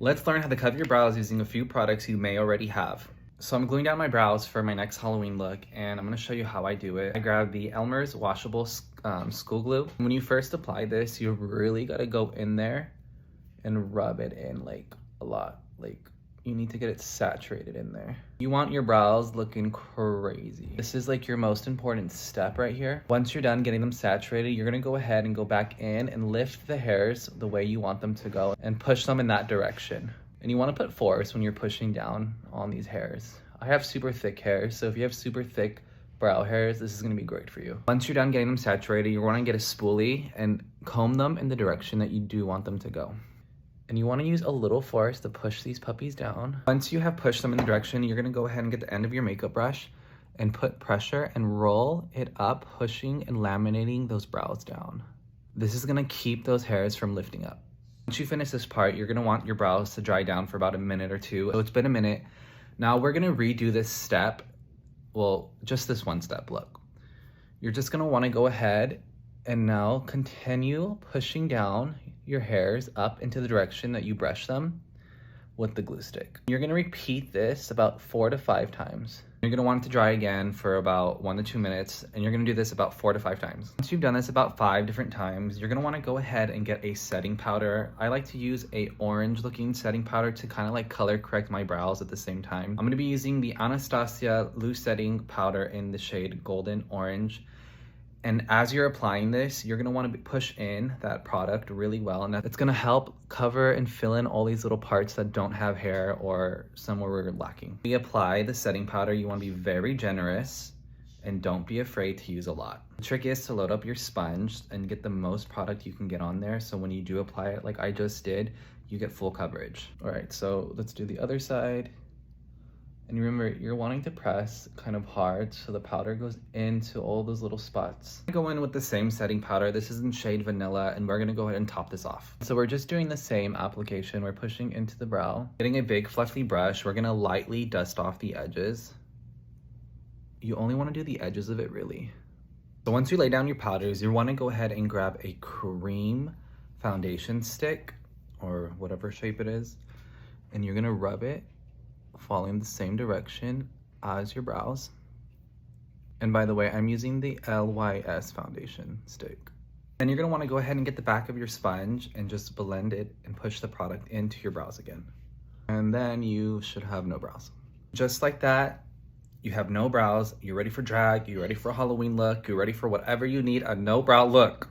Let's learn how to cover your brows using a few products you may already have. So I'm gluing down my brows for my next Halloween look, and I'm gonna show you how I do it. I grab the Elmer's washable school glue. When you first apply this, you really gotta go in there and rub it in like a lot. Like you need to get it saturated in there. You want your brows looking crazy. This is like your most important step right here. Once you're done getting them saturated, you're gonna go ahead and go back in and lift the hairs the way you want them to go and push them in that direction. And you wanna put force when you're pushing down on these hairs. I have super thick hair, so if you have super thick brow hairs, this is gonna be great for you. Once you're done getting them saturated, you wanna get a spoolie and comb them in the direction that you do want them to go. And you want to use a little force to push these puppies down. Once you have pushed them in the direction, you're going to go ahead and get the end of your makeup brush and put pressure and roll it up, pushing and laminating those brows down. This is going to keep those hairs from lifting up. Once you finish this part, you're going to want your brows to dry down for about a minute or two. So it's been a minute. Now we're going to redo this step. Well, just this one step, look. You're just going to want to go ahead and now continue pushing down your hairs up into the direction that you brush them with the glue stick. You're gonna repeat this about 4 to 5 times. You're gonna want it to dry again for about 1 to 2 minutes, and you're gonna do this about 4 to 5 times. Once you've done this about 5 different times, you're gonna wanna go ahead and get a setting powder. I like to use a orange looking setting powder to kind of like color correct my brows at the same time. I'm gonna be using the Anastasia Loose Setting Powder in the shade Golden Orange. And as you're applying this, you're gonna wanna push in that product really well, and it's gonna help cover and fill in all these little parts that don't have hair or somewhere we're lacking. When you apply the setting powder, you wanna be very generous and don't be afraid to use a lot. The trick is to load up your sponge and get the most product you can get on there, so when you do apply it like I just did, you get full coverage. All right, so let's do the other side. And remember, you're wanting to press kind of hard so the powder goes into all those little spots. I go in with the same setting powder. This is in shade Vanilla, and we're gonna go ahead and top this off. So we're just doing the same application. We're pushing into the brow. Getting a big fluffy brush, we're gonna lightly dust off the edges. You only wanna do the edges of it, really. So once you lay down your powders, you wanna go ahead and grab a cream foundation stick, or whatever shape it is, and you're gonna rub it following the same direction as your brows. And by the way, I'm using the LYS foundation stick. And you're gonna wanna go ahead and get the back of your sponge and just blend it and push the product into your brows again. And then you should have no brows. Just like that, you have no brows, you're ready for drag, you're ready for a Halloween look, you're ready for whatever you need, a no brow look.